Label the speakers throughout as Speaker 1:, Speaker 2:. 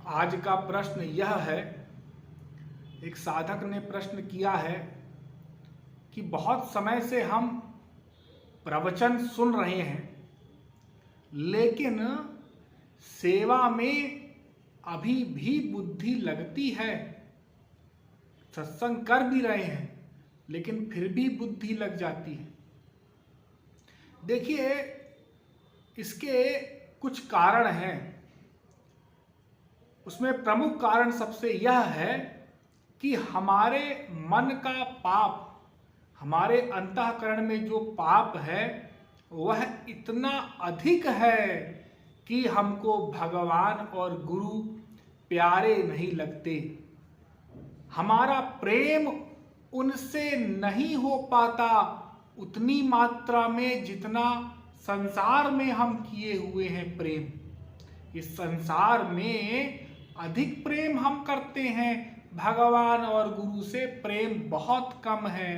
Speaker 1: आज का प्रश्न यह है, एक साधक ने प्रश्न किया है कि बहुत समय से हम प्रवचन सुन रहे हैं, लेकिन सेवा में अभी भी बुद्धि लगती है। सत्संग कर भी रहे हैं लेकिन फिर भी बुद्धि लग जाती है। देखिए, इसके कुछ कारण हैं। उसमें प्रमुख कारण सबसे यह है कि हमारे मन का पाप, हमारे अंतःकरण में जो पाप है वह इतना अधिक है कि हमको भगवान और गुरु प्यारे नहीं लगते। हमारा प्रेम उनसे नहीं हो पाता उतनी मात्रा में जितना संसार में हम किए हुए हैं प्रेम। इस संसार में अधिक प्रेम हम करते हैं, भगवान और गुरु से प्रेम बहुत कम है।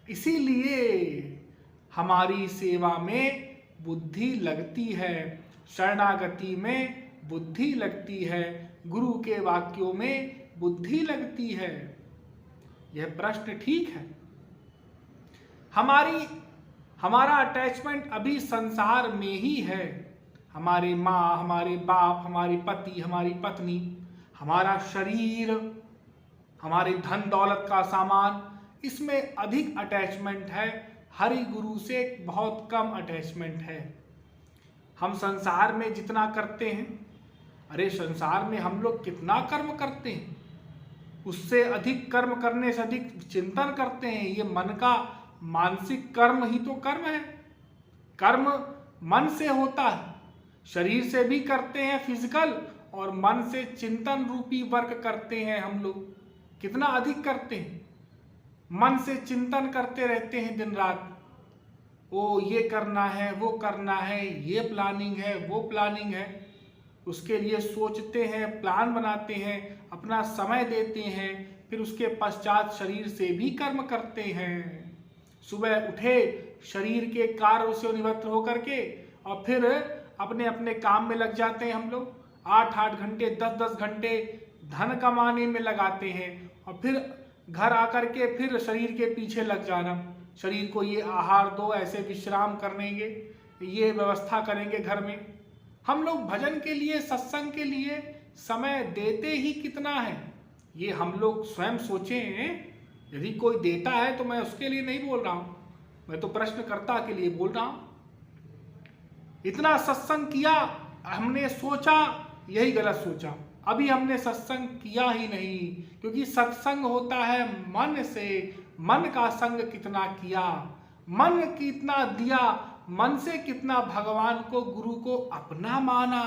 Speaker 1: इसीलिए हमारी सेवा में बुद्धि लगती है, शरणागति में बुद्धि लगती है, गुरु के वाक्यों में बुद्धि लगती है। यह प्रश्न ठीक है। हमारा अटैचमेंट अभी संसार में ही है। हमारे माँ, हमारे बाप, हमारे पति, हमारी पत्नी, हमारा शरीर, हमारे धन दौलत का सामान, इसमें अधिक अटैचमेंट है। हरि गुरु से बहुत कम अटैचमेंट है। हम संसार में जितना करते हैं, अरे संसार में हम लोग कितना कर्म करते हैं, उससे अधिक कर्म करने से अधिक चिंतन करते हैं। ये मन का मानसिक कर्म ही तो कर्म है। कर्म मन से होता है, शरीर से भी करते हैं फिजिकल, और मन से चिंतन रूपी वर्क करते हैं। हम लोग कितना अधिक करते हैं, मन से चिंतन करते रहते हैं दिन रात। ओ ये करना है, वो करना है, ये प्लानिंग है, वो प्लानिंग है, उसके लिए सोचते हैं, प्लान बनाते हैं, अपना समय देते हैं। फिर उसके पश्चात शरीर से भी कर्म करते हैं। सुबह उठे, शरीर के कार्यों से निवृत्त होकर के और फिर अपने अपने काम में लग जाते हैं। हम लोग 8-8 घंटे, 10-10 घंटे धन कमाने में लगाते हैं, और फिर घर आकर के फिर शरीर के पीछे लग जाना। शरीर को ये आहार दो, ऐसे विश्राम करेंगे, ये व्यवस्था करेंगे घर में। हम लोग भजन के लिए, सत्संग के लिए समय देते ही कितना है, ये हम लोग स्वयं सोचें। यदि कोई देता है तो मैं उसके लिए नहीं बोल रहा हूँ, मैं तो प्रश्नकर्ता के लिए बोल रहा हूँ। इतना सत्संग किया, हमने सोचा, यही गलत सोचा। अभी हमने सत्संग किया ही नहीं, क्योंकि सत्संग होता है मन से। मन का संग कितना किया, मन कितना दिया, मन से कितना भगवान को, गुरु को अपना माना।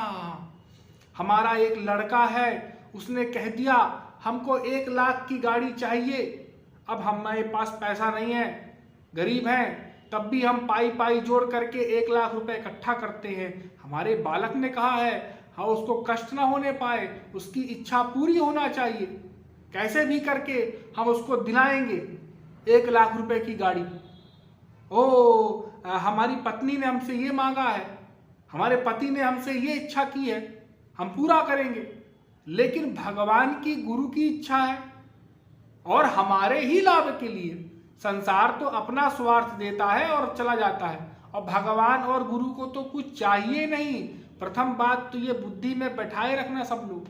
Speaker 1: हमारा एक लड़का है, उसने कह दिया हमको 1 लाख की गाड़ी चाहिए। अब हमारे पास पैसा नहीं है, गरीब हैं, तब भी हम पाई पाई जोड़ करके 1 लाख रुपए इकट्ठा करते हैं। हमारे बालक ने कहा है, हाँ उसको कष्ट ना होने पाए, उसकी इच्छा पूरी होना चाहिए, कैसे भी करके हम उसको दिलाएंगे 1 लाख रुपए की गाड़ी। हमारी पत्नी ने हमसे ये मांगा है, हमारे पति ने हमसे ये इच्छा की है, हम पूरा करेंगे। लेकिन भगवान की, गुरु की इच्छा है और हमारे ही लाभ के लिए। संसार तो अपना स्वार्थ देता है और चला जाता है, और भगवान और गुरु को तो कुछ चाहिए नहीं। प्रथम बात तो ये बुद्धि में बैठाए रखना सब लोग।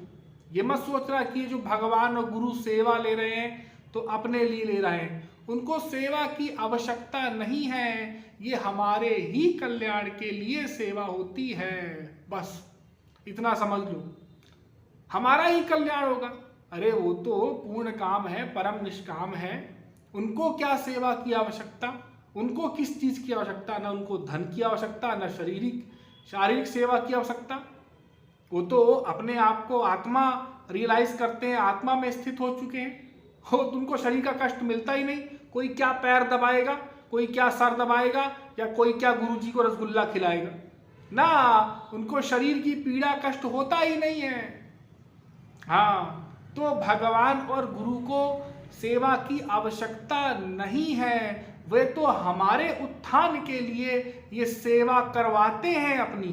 Speaker 1: ये मत सोच रहा कि ये जो भगवान और गुरु सेवा ले रहे हैं तो अपने लिए ले रहे हैं, उनको सेवा की आवश्यकता नहीं है। ये हमारे ही कल्याण के लिए सेवा होती है, बस इतना समझ लो, हमारा ही कल्याण होगा। अरे वो तो पूर्ण काम है, परम निष्काम है, उनको क्या सेवा की आवश्यकता, उनको किस चीज की आवश्यकता, ना उनको धन की आवश्यकता, ना शारीरिक सेवा की आवश्यकता। वो तो अपने आप को आत्मा रियलाइज करते हैं, आत्मा में स्थित हो चुके हैं। हो तुमको शरीर का कष्ट मिलता ही नहीं। कोई क्या पैर दबाएगा, कोई क्या सर दबाएगा, या कोई क्या गुरुजी को रसगुल्ला खिलाएगा, ना उनको शरीर की पीड़ा कष्ट होता ही नहीं है। हाँ, तो भगवान और गुरु को सेवा की आवश्यकता नहीं है। वे तो हमारे उत्थान के लिए ये सेवा करवाते हैं अपनी।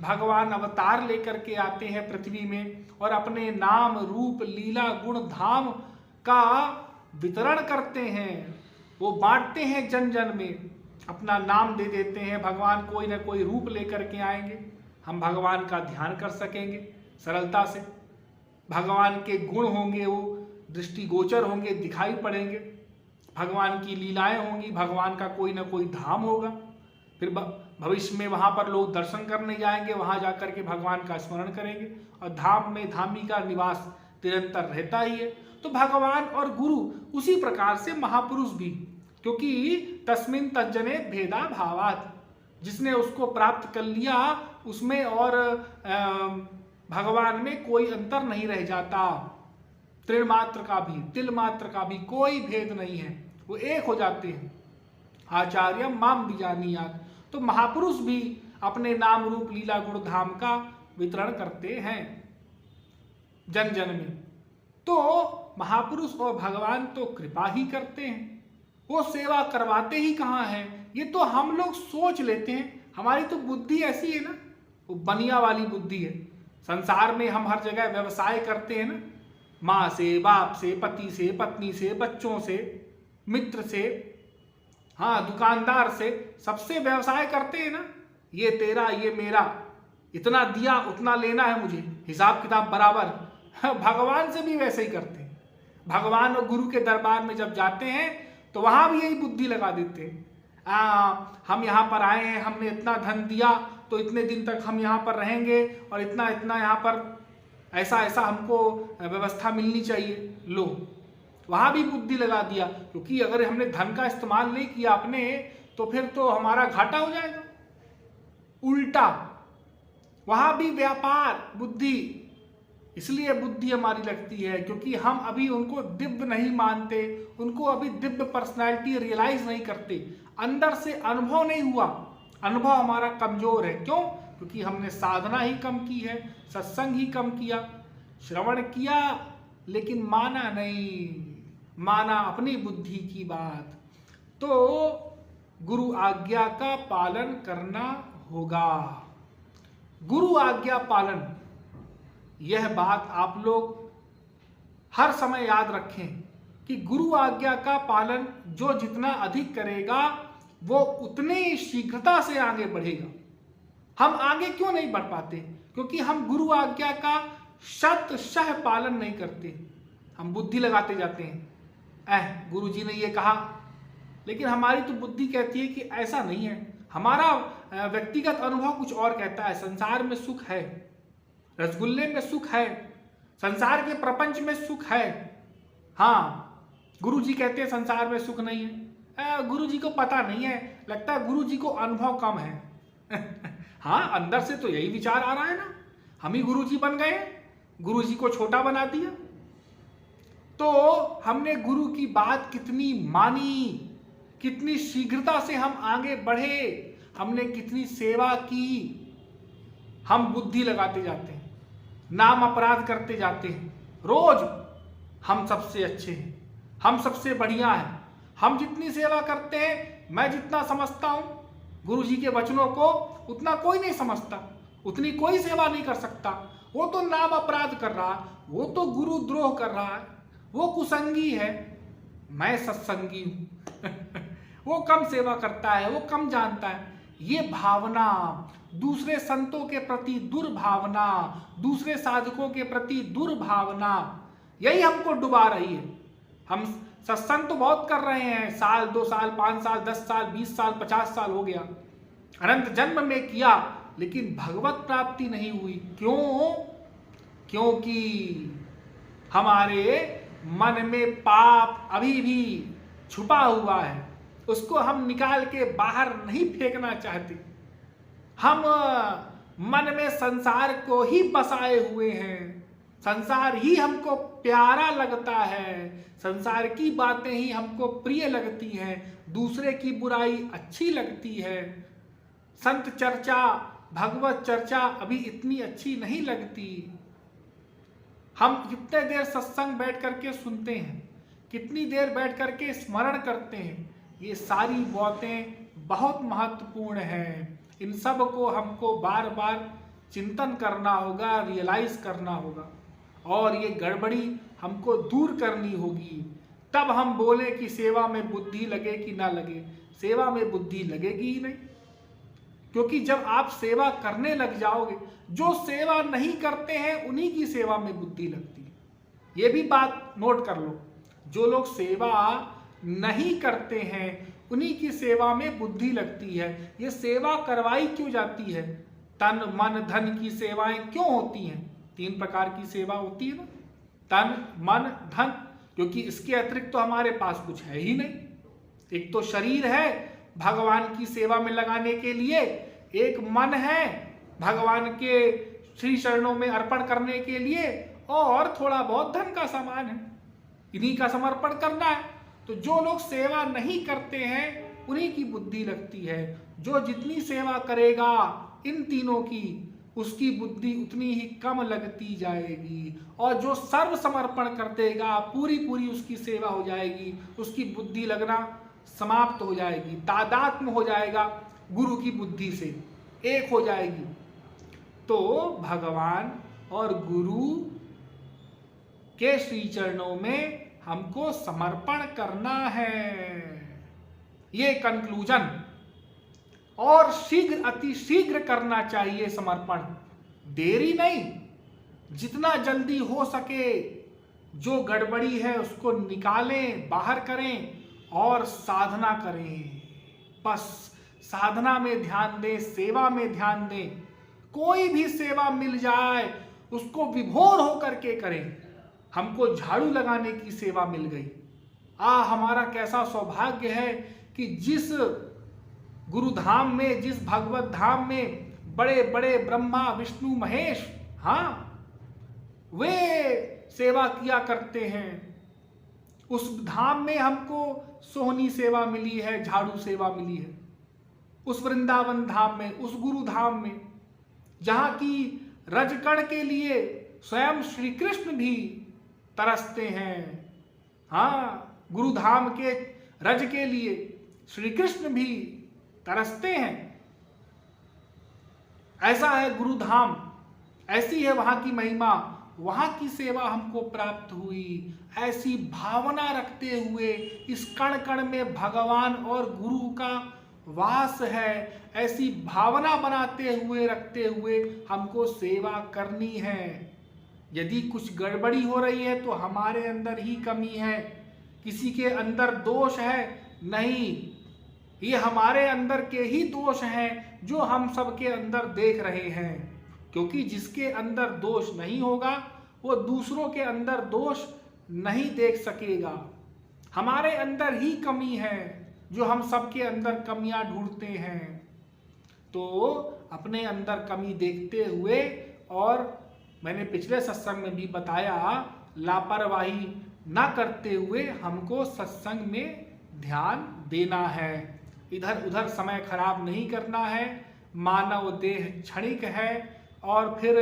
Speaker 1: भगवान अवतार लेकर के आते हैं पृथ्वी में और अपने नाम रूप लीला गुण धाम का वितरण करते हैं। वो बांटते हैं जन जन में, अपना नाम दे देते हैं। भगवान कोई ना कोई रूप लेकर के आएंगे, हम भगवान का ध्यान कर सकेंगे सरलता से। भगवान के गुण होंगे, वो दृष्टिगोचर होंगे, दिखाई पड़ेंगे। भगवान की लीलाएं होंगी, भगवान का कोई ना कोई धाम होगा। फिर भविष्य में वहाँ पर लोग दर्शन करने जाएंगे, वहाँ जाकर के भगवान का स्मरण करेंगे और धाम में धामी का निवास निरंतर रहता ही है। तो भगवान और गुरु उसी प्रकार से महापुरुष भी, क्योंकि तस्मिन तज्जने भेदा भावात, जिसने उसको प्राप्त कर लिया उसमें और भगवान में कोई अंतर नहीं रह जाता। तृण मात्र का भी, तिल मात्र का भी कोई भेद नहीं है, वो एक हो जाते हैं। आचार्य माम बीजानीयात, तो महापुरुष भी अपने नाम रूप लीला गुण धाम का वितरण करते हैं जन जन में। तो महापुरुष और भगवान तो कृपा ही करते हैं, वो सेवा करवाते ही कहाँ हैं। ये तो हम लोग सोच लेते हैं, हमारी तो बुद्धि ऐसी है ना, वो बनिया वाली बुद्धि है। संसार में हम हर जगह व्यवसाय करते हैं ना, माँ से, बाप से, पति से, पत्नी से, बच्चों से, मित्र से, हाँ दुकानदार से, सबसे व्यवसाय करते हैं ना। ये तेरा, ये मेरा, इतना दिया उतना लेना है मुझे, हिसाब किताब बराबर। भगवान से भी वैसे ही करते हैं। भगवान और गुरु के दरबार में जब जाते हैं तो वहां भी यही बुद्धि लगा देते हैं। हम यहाँ पर आए हैं, हमने इतना धन दिया तो इतने दिन तक हम यहाँ पर रहेंगे और इतना इतना यहाँ पर ऐसा ऐसा हमको व्यवस्था मिलनी चाहिए। लो, वहाँ भी बुद्धि लगा दिया, क्योंकि अगर हमने धन का इस्तेमाल नहीं किया अपने तो फिर तो हमारा घाटा हो जाएगा। उल्टा वहाँ भी व्यापार बुद्धि, इसलिए बुद्धि हमारी लगती है क्योंकि हम अभी उनको दिव्य नहीं मानते, उनको अभी दिव्य पर्सनैलिटी रियलाइज नहीं करते, अंदर से अनुभव नहीं हुआ, अनुभव हमारा कमजोर है। क्यों? क्योंकि हमने साधना ही कम की है, सत्संग ही कम किया, श्रवण किया लेकिन माना नहीं, माना अपनी बुद्धि की बात। तो गुरु आज्ञा का पालन करना होगा। गुरु आज्ञा पालन, यह बात आप लोग हर समय याद रखें कि गुरु आज्ञा का पालन जो जितना अधिक करेगा वो उतनी शीघ्रता से आगे बढ़ेगा। हम आगे क्यों नहीं बढ़ पाते? क्योंकि हम गुरु आज्ञा का शतशः पालन नहीं करते। हम बुद्धि लगाते जाते हैं, गुरु जी ने ये कहा, लेकिन हमारी तो बुद्धि कहती है कि ऐसा नहीं है। हमारा व्यक्तिगत अनुभव कुछ और कहता है। संसार में सुख है, रसगुल्ले में सुख है, संसार के प्रपंच में सुख है। हाँ, गुरु जी कहते हैं संसार में सुख नहीं है। गुरु जी को पता नहीं है, लगता है गुरु जी को अनुभव कम है। हाँ, अंदर से तो यही विचार आ रहा है ना, हम ही गुरु जी बन गए, गुरु जी को छोटा बना दिया। तो हमने गुरु की बात कितनी मानी, कितनी शीघ्रता से हम आगे बढ़े, हमने कितनी सेवा की। हम बुद्धि लगाते जाते हैं, नाम अपराध करते जाते हैं, रोज हम सबसे अच्छे हैं, हम सबसे बढ़िया हैं, हम जितनी सेवा करते हैं, मैं जितना समझता हूँ गुरु जी के वचनों को उतना कोई नहीं समझता, उतनी कोई सेवा नहीं कर सकता। वो तो नाम अपराध कर रहा, वो तो गुरु द्रोह कर रहा है, वो कुसंगी है, मैं सत्संगी हूँ। वो कम सेवा करता है, वो कम जानता है। ये भावना, दूसरे संतों के प्रति दुर्भावना, दूसरे साधकों के प्रति दुर्भावना, यही हमको डुबा रही है। हम सत्संग तो बहुत कर रहे हैं, साल 2 साल 5 साल 10 साल 20 साल 50 साल हो गया, अनंत जन्म में किया, लेकिन भगवत प्राप्ति नहीं हुई। क्यों? क्योंकि हमारे मन में पाप अभी भी छुपा हुआ है, उसको हम निकाल के बाहर नहीं फेंकना चाहते। हम मन में संसार को ही बसाए हुए हैं, संसार ही हमको प्यारा लगता है, संसार की बातें ही हमको प्रिय लगती हैं, दूसरे की बुराई अच्छी लगती है। संत चर्चा, भगवत चर्चा अभी इतनी अच्छी नहीं लगती। हम कितने देर सत्संग बैठ करके सुनते हैं, कितनी देर बैठ करके स्मरण करते हैं, ये सारी बातें बहुत महत्वपूर्ण हैं। इन सब को हमको बार बार चिंतन करना होगा, रियलाइज करना होगा और ये गड़बड़ी हमको दूर करनी होगी। तब हम बोले कि सेवा में बुद्धि लगे कि ना लगे। सेवा में बुद्धि लगेगी ही नहीं, क्योंकि जब आप सेवा करने लग जाओगे, जो सेवा नहीं करते हैं उन्हीं की सेवा में बुद्धि लगती है। ये भी बात नोट कर लो, जो लोग सेवा नहीं करते हैं उन्हीं की सेवा में बुद्धि लगती है। ये सेवा करवाई क्यों जाती है? तन मन धन की सेवाएं क्यों होती हैं? 3 प्रकार की सेवा होती है ना, तन मन धन, क्योंकि इसके अतिरिक्त तो हमारे पास कुछ है ही नहीं। एक तो शरीर है भगवान की सेवा में लगाने के लिए, एक मन है भगवान के श्री चरणों में अर्पण करने के लिए, और थोड़ा बहुत धन का सामान है, इन्हीं का समर्पण करना है। तो जो लोग सेवा नहीं करते हैं उन्हीं की बुद्धि लगती है। जो जितनी सेवा करेगा इन तीनों की, उसकी बुद्धि उतनी ही कम लगती जाएगी। और जो सर्व समर्पण कर देगा, पूरी पूरी उसकी सेवा हो जाएगी, उसकी बुद्धि लगना समाप्त हो जाएगी, तादात्म्य हो जाएगा गुरु की बुद्धि से, एक हो जाएगी। तो भगवान और गुरु के श्री चरणों में हमको समर्पण करना है, ये कंक्लूजन। और शीघ्र, अति शीघ्र करना चाहिए समर्पण, देरी नहीं, जितना जल्दी हो सके जो गड़बड़ी है उसको निकालें, बाहर करें और साधना करें। बस साधना में ध्यान दें, सेवा में ध्यान दें। कोई भी सेवा मिल जाए उसको विभोर होकर के करें। हमको झाड़ू लगाने की सेवा मिल गई, हमारा कैसा सौभाग्य है कि जिस गुरु धाम में, जिस भगवत धाम में बड़े बड़े ब्रह्मा विष्णु महेश, वे सेवा किया करते हैं, उस धाम में हमको सोहनी सेवा मिली है, झाड़ू सेवा मिली है। उस वृंदावन धाम में, उस गुरु धाम में, जहाँ की रजकण के लिए स्वयं श्री कृष्ण भी तरसते हैं। गुरु धाम के रज के लिए श्री कृष्ण भी तरसते हैं। ऐसा है गुरु धाम, ऐसी है वहां की महिमा, वहां की सेवा हमको प्राप्त हुई। ऐसी भावना रखते हुए, इस कण कण में भगवान और गुरु का वास है, ऐसी भावना बनाते हुए, रखते हुए हमको सेवा करनी है। यदि कुछ गड़बड़ी हो रही है तो हमारे अंदर ही कमी है, किसी के अंदर दोष है नहीं, ये हमारे अंदर के ही दोष हैं जो हम सबके अंदर देख रहे हैं। क्योंकि जिसके अंदर दोष नहीं होगा वो दूसरों के अंदर दोष नहीं देख सकेगा। हमारे अंदर ही कमी है जो हम सबके अंदर कमियां ढूंढते हैं। तो अपने अंदर कमी देखते हुए, और मैंने पिछले सत्संग में भी बताया, लापरवाही ना करते हुए हमको सत्संग में ध्यान देना है, इधर उधर समय खराब नहीं करना है। मानव देह क्षणिक है और फिर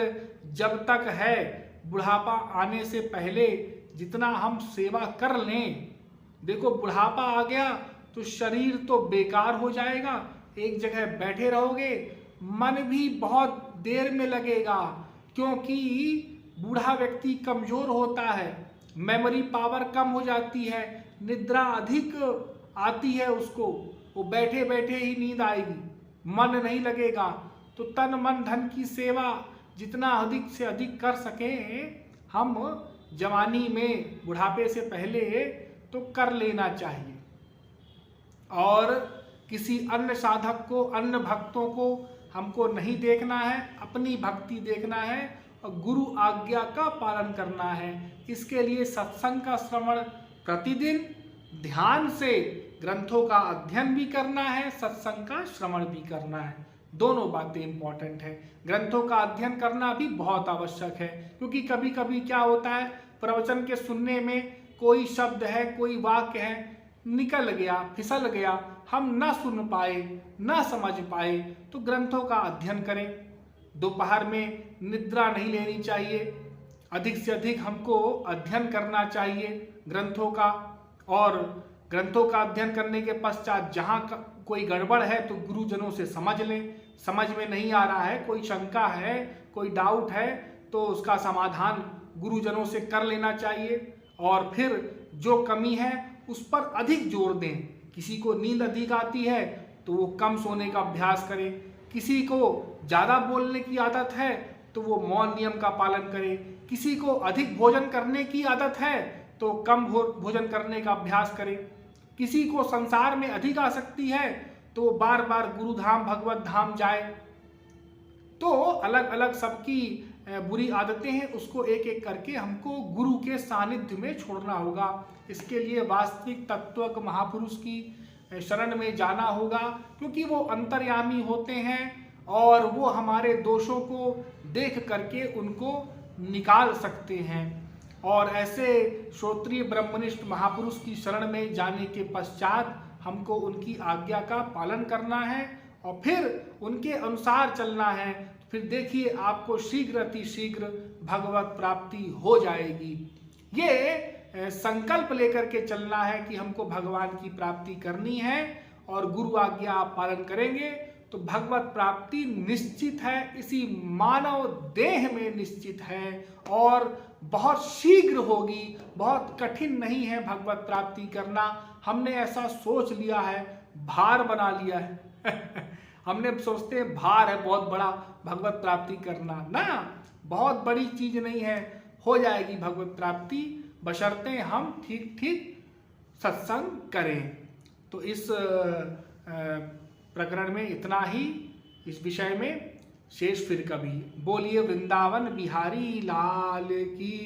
Speaker 1: जब तक है, बुढ़ापा आने से पहले जितना हम सेवा कर लें, देखो बुढ़ापा आ गया तो शरीर तो बेकार हो जाएगा, एक जगह बैठे रहोगे, मन भी बहुत देर में लगेगा, क्योंकि बूढ़ा व्यक्ति कमजोर होता है, मेमोरी पावर कम हो जाती है, निद्रा अधिक आती है उसको, वो बैठे बैठे ही नींद आएगी, मन नहीं लगेगा। तो तन मन धन की सेवा जितना अधिक से अधिक कर सकें हम जवानी में, बुढ़ापे से पहले तो कर लेना चाहिए। और किसी अन्य साधक को, अन्य भक्तों को हमको नहीं देखना है, अपनी भक्ति देखना है और गुरु आज्ञा का पालन करना है। इसके लिए सत्संग का श्रवण प्रतिदिन ध्यान से, ग्रंथों का अध्ययन भी करना है, सत्संग का श्रवण भी करना है। दोनों बातें इंपॉर्टेंट है। ग्रंथों का अध्ययन करना भी बहुत आवश्यक है, क्योंकि कभी कभी क्या होता है, प्रवचन के सुनने में कोई शब्द है, कोई वाक्य है, निकल गया, फिसल गया, हम ना सुन पाए, ना समझ पाए, तो ग्रंथों का अध्ययन करें। दोपहर में निद्रा नहीं लेनी चाहिए, अधिक से अधिक हमको अध्ययन करना चाहिए ग्रंथों का। और ग्रंथों का अध्ययन करने के पश्चात जहाँ कोई गड़बड़ है तो गुरुजनों से समझ लें, समझ में नहीं आ रहा है, कोई शंका है कोई डाउट है तो उसका समाधान गुरुजनों से कर लेना चाहिए, और फिर जो कमी है उस पर अधिक जोर दें। किसी को नींद अधिक आती है तो वो कम सोने का अभ्यास करे, किसी को ज़्यादा बोलने की आदत है तो वो मौन नियम का पालन करे, किसी को अधिक भोजन करने की आदत है तो कम भोजन करने का अभ्यास करे, किसी को संसार में अधिक आसक्ति है तो वो बार बार गुरुधाम भगवत धाम जाए। तो अलग अलग सबकी बुरी आदतें हैं, उसको एक एक करके हमको गुरु के सानिध्य में छोड़ना होगा। इसके लिए वास्तविक तत्वक महापुरुष की शरण में जाना होगा, क्योंकि वो अंतर्यामी होते हैं और वो हमारे दोषों को देख करके उनको निकाल सकते हैं। और ऐसे श्रोत्रिय ब्रह्मनिष्ठ महापुरुष की शरण में जाने के पश्चात हमको उनकी आज्ञा का पालन करना है और फिर उनके अनुसार चलना है। फिर देखिए आपको शीघ्र अतिशीघ्र भगवत प्राप्ति हो जाएगी। ये संकल्प लेकर के चलना है कि हमको भगवान की प्राप्ति करनी है और गुरु आज्ञा आप पालन करेंगे तो भगवत प्राप्ति निश्चित है, इसी मानव देह में निश्चित है और बहुत शीघ्र होगी। बहुत कठिन नहीं है भगवत प्राप्ति करना। हमने ऐसा सोच लिया है, भार बना लिया है हमने सोचते हैं भार है बहुत बड़ा भगवत प्राप्ति करना, ना, बहुत बड़ी चीज नहीं है, हो जाएगी भगवत प्राप्ति बशर्ते हम ठीक ठीक सत्संग करें। तो इस प्रकरण में इतना ही, इस विषय में शेष फिर कभी। बोलिए वृंदावन बिहारी लाल की।